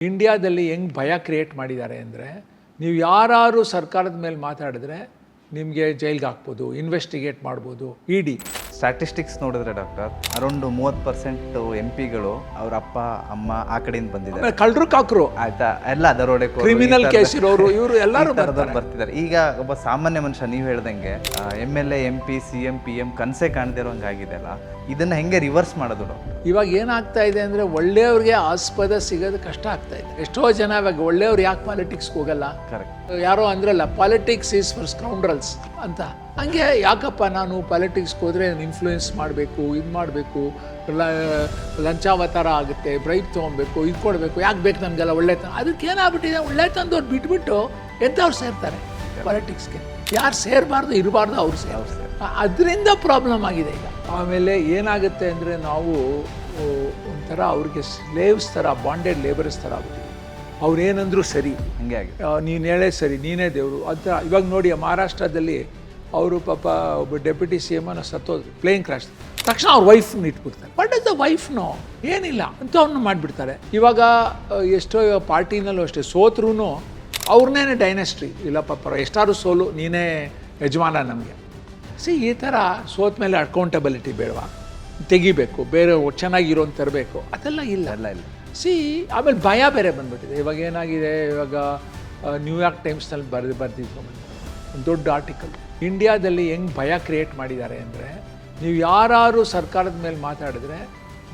ಇಂಡಿಯಾದಲ್ಲಿ ಹೆಂಗೆ ಭಯ ಕ್ರಿಯೇಟ್ ಮಾಡಿದ್ದಾರೆ ಅಂದರೆ, ನೀವು ಯಾರು ಸರ್ಕಾರದ ಮೇಲೆ ಮಾತಾಡಿದ್ರೆ ನಿಮಗೆ ಜೈಲ್ಗೆ ಹಾಕ್ಬೋದು, ಇನ್ವೆಸ್ಟಿಗೇಟ್ ಮಾಡ್ಬೋದು. ಇಡಿ ಸ್ಟ್ಯಾಟಿಸ್ಟಿಕ್ಸ್ ನೋಡಿದ್ರೆ ಡಾಕ್ಟರ್, ಅರೌಂಡ್ 30% MP ಗಳು ಅವ್ರ ಅಪ್ಪ ಅಮ್ಮ ಆ ಕಡೆಯಿಂದ ಬಂದಿದ್ದಾರೆ. ಕಳ್ಳರು ಕಾಕರು ಆಯ್ತಾ, ಎಲ್ಲ ದರೋಡೆ ಕ್ರಿಮಿನಲ್ ಕೇಸ್ ಇರೋರು ಇವರು ಎಲ್ಲರೂ ಬರ್ತಿದ್ದಾರೆ. ಈಗ ಒಬ್ಬ ಸಾಮಾನ್ಯ ಮನುಷ್ಯ ನೀವು ಹೇಳ್ದಂಗೆ MLA MP CM PM ಕನಸೇ ಕಾಣ್ದಿರೋಂಗೆ ಆಗಿದೆ ಅಲ್ಲ, ಇದನ್ನ ಹೆಂಗೆ ರಿವರ್ಸ್ ಮಾಡೋದು ಡಾಕ್ಟರ್? ಇವಾಗ ಏನಾಗ್ತಾ ಇದೆ ಅಂದರೆ, ಒಳ್ಳೆಯವ್ರಿಗೆ ಆಸ್ಪದ ಸಿಗೋದು ಕಷ್ಟ ಆಗ್ತಾ ಇದೆ. ಎಷ್ಟೋ ಜನ ಇವಾಗ ಒಳ್ಳೆಯವ್ರು ಯಾಕೆ ಪಾಲಿಟಿಕ್ಸ್ಗೆ ಹೋಗಲ್ಲ? ಕರೆಕ್ಟ್. ಯಾರೋ ಅಂದ್ರಲ್ಲ, ಪಾಲಿಟಿಕ್ಸ್ ಈಸ್ ಫಾರ್ ಸ್ಕೌಂಡ್ರಲ್ಸ್ ಅಂತ. ಹಂಗೆ ಯಾಕಪ್ಪ ನಾನು ಪಾಲಿಟಿಕ್ಸ್ಗೆ ಹೋದರೆ ಇನ್ಫ್ಲೂಯೆನ್ಸ್ ಮಾಡಬೇಕು, ಇದು ಮಾಡಬೇಕು, ಲಂಚಾವತಾರ ಆಗುತ್ತೆ, ಬ್ರೈಬ್ ತೊಗೊಬೇಕು, ಇದು ಕೊಡಬೇಕು, ಯಾಕೆ ಬೇಕು ನಮಗೆಲ್ಲ ಒಳ್ಳೆತನ? ಅದಕ್ಕೆ ಏನಾಗ್ಬಿಟ್ಟಿದೆ, ಒಳ್ಳೆತನದವ್ರು ಬಿಟ್ಬಿಟ್ಟು ಎಂಥವ್ರು ಸೇರ್ತಾರೆ ಪಾಲಿಟಿಕ್ಸ್ಗೆ. ಯಾರು ಸೇರಬಾರ್ದು ಇರಬಾರ್ದು ಅವ್ರು ಸೇರ್ತಾರೆ. ಅದರಿಂದ ಪ್ರಾಬ್ಲಮ್ ಆಗಿದೆ ಈಗ. ಆಮೇಲೆ ಏನಾಗುತ್ತೆ ಅಂದರೆ, ನಾವು ಒಂಥರ ಅವ್ರಿಗೆ ಸ್ಲೇವ್ಸ್ ಥರ, ಬಾಂಡೆಡ್ ಲೇಬರ್ಸ್ ಥರ ಆಗ್ಬಿಟ್ಟಿದೆ. ಅವ್ರೇನಂದ್ರೂ ಸರಿ, ಹಂಗೆ ಆಗಿದೆ, ನೀನು ಹೇಳೇ ಸರಿ, ನೀನೇ ದೇವರು ಅಂತ. ಇವಾಗ ನೋಡಿ, ಮಹಾರಾಷ್ಟ್ರದಲ್ಲಿ ಅವರು ಪಾಪ ಒಬ್ಬ ಡೆಪ್ಯೂಟಿ CM ಸತ್ತೋದ್ರು, ಪ್ಲೇನ್ ಕ್ರಾಶ್. ತಕ್ಷಣ ಅವ್ರ ವೈಫ್ನ ಇಟ್ಬಿಡ್ತಾರೆ. ಬಟ್ ಇಸ್ ದ ವೈಫ್ನೋ ಏನಿಲ್ಲ ಅಂತ ಅವ್ರನ್ನ ಮಾಡಿಬಿಡ್ತಾರೆ. ಇವಾಗ ಎಷ್ಟೋ ಪಾರ್ಟಿನಲ್ಲೂ ಅಷ್ಟೇ, ಸೋತ್ರೂ ಅವ್ರನ್ನೇ ಡೈನೆಸ್ಟ್ರಿ. ಇಲ್ಲ ಪಾಪ ಎಷ್ಟಾದ್ರು ಸೋಲು, ನೀನೇ ಯಜಮಾನ ನಮಗೆ. ಈ ಥರ ಸೋತ ಮೇಲೆ ಅಕೌಂಟಬಿಲಿಟಿ ಬೇಡವಾ? ತೆಗಿಬೇಕು, ಬೇರೆ ಚೆನ್ನಾಗಿರೋನ್ ತರಬೇಕು, ಅದೆಲ್ಲ ಇಲ್ಲ. ಆಮೇಲೆ ಭಯ ಬೇರೆ ಬಂದ್ಬಿಟ್ಟಿದೆ. ಇವಾಗ ಏನಾಗಿದೆ, ಇವಾಗ ನ್ಯೂಯಾರ್ಕ್ ಟೈಮ್ಸ್ನಲ್ಲಿ ಬರ್ದಿದ್ದು ಒಂದು ದೊಡ್ಡ ಆರ್ಟಿಕಲ್, ಇಂಡಿಯಾದಲ್ಲಿ ಹೆಂಗೆ ಭಯ ಕ್ರಿಯೇಟ್ ಮಾಡಿದ್ದಾರೆ ಅಂದರೆ, ನೀವು ಯಾರು ಸರ್ಕಾರದ ಮೇಲೆ ಮಾತಾಡಿದ್ರೆ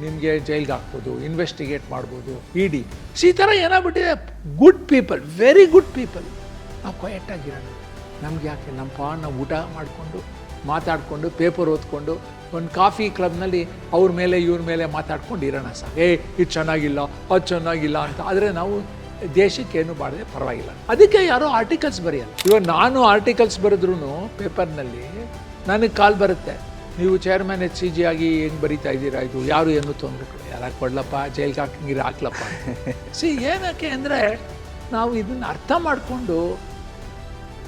ನಿಮಗೆ ಜೈಲ್ಗೆ ಹಾಕ್ಬೋದು, ಇನ್ವೆಸ್ಟಿಗೇಟ್ ಮಾಡ್ಬೋದು. ಇಡಿ ಈ ಥರ ಏನಾಗ್ಬಿಟ್ಟಿದೆ. Good people, very good people, ನಾವು ಕ್ವಯೆಟಾಗಿರೋಣ. ನಮ್ಗೆ ಯಾಕೆ, ನಾವು ಊಟ ಮಾಡಿಕೊಂಡು ಮಾತಾಡಿಕೊಂಡು ಪೇಪರ್ ಓದ್ಕೊಂಡು ಒಂದು ಕಾಫಿ ಕ್ಲಬ್ನಲ್ಲಿ ಅವ್ರ ಮೇಲೆ ಇವ್ರ ಮೇಲೆ ಮಾತಾಡ್ಕೊಂಡು ಇರೋಣ ಸರ್. ಇದು ಚೆನ್ನಾಗಿಲ್ಲ, ಅದು ಚೆನ್ನಾಗಿಲ್ಲ ಅಂತ. ಆದರೆ ನಾವು ದೇಶಕ್ಕೇನು ಮಾಡಿದೆ ಪರವಾಗಿಲ್ಲ. ಅದಕ್ಕೆ ಯಾರೋ ಆರ್ಟಿಕಲ್ಸ್ ಬರೆಯಲ್ಲ. ಇವಾಗ ನಾನು ಆರ್ಟಿಕಲ್ಸ್ ಬರೆದ್ರೂ ಪೇಪರ್ನಲ್ಲಿ ನನಗೆ ಕಾಲ್ ಬರುತ್ತೆ, ನೀವು ಚೇರ್ಮನ್ HCG ಆಗಿ ಹೆಂಗೆ ಬರೀತಾ ಇದ್ದೀರಾ, ಇದು ಯಾರು ಏನು ತೊಂದರೆ ಯಾರು ಕೊಡ್ಲಪ್ಪ, ಜೈಲ್ಗೆ ಹಾಕಂಗಿರ ಹಾಕ್ಲಪ್ಪ. ಏನಕ್ಕೆ ಅಂದರೆ, ನಾವು ಇದನ್ನು ಅರ್ಥ ಮಾಡಿಕೊಂಡು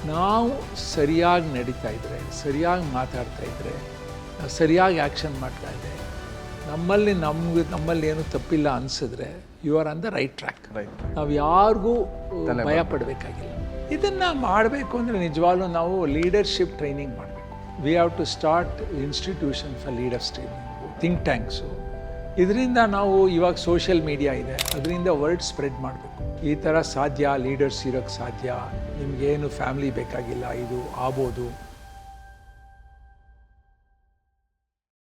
ನಾವು ಸರಿಯಾಗಿ ನಡೀತಾ ಇದ್ದರೆ, ಸರಿಯಾಗಿ ಮಾತಾಡ್ತಾ ಇದ್ದರೆ, ಸರಿಯಾಗಿ ಆ್ಯಕ್ಷನ್ ಮಾಡ್ತಾ ಇದ್ದರೆ, ನಮ್ಮಲ್ಲಿ ಏನು ತಪ್ಪಿಲ್ಲ ಅನಿಸಿದ್ರೆ, you are on the right track. ನಾವು ಯಾರಿಗೂ ಭಯ ಪಡಬೇಕಾಗಿಲ್ಲ. ಇದನ್ನು ಮಾಡಬೇಕು ಅಂದರೆ ನಿಜವಾಗ್ಲೂ ನಾವು ಲೀಡರ್ಶಿಪ್ ಟ್ರೈನಿಂಗ್ ಮಾಡಬೇಕು. We have to start institution for leaders training, think tanks. ಇದರಿಂದ ನಾವು ಇವಾಗ ಸೋಷಿಯಲ್ ಮೀಡಿಯಾ ಇದೆ, ಅದರಿಂದ ವರ್ಡ್ ಸ್ಪ್ರೆಡ್ ಮಾಡಬೇಕು. ಈ ಥರ ಸಾಧ್ಯ, ಲೀಡರ್ಸ್ ಇರೋಕ್ಕೆ ಸಾಧ್ಯ, ನಿಮಗೇನು ಫ್ಯಾಮಿಲಿ ಬೇಕಾಗಿಲ್ಲ, ಇದು ಆಗ್ಬೋದು.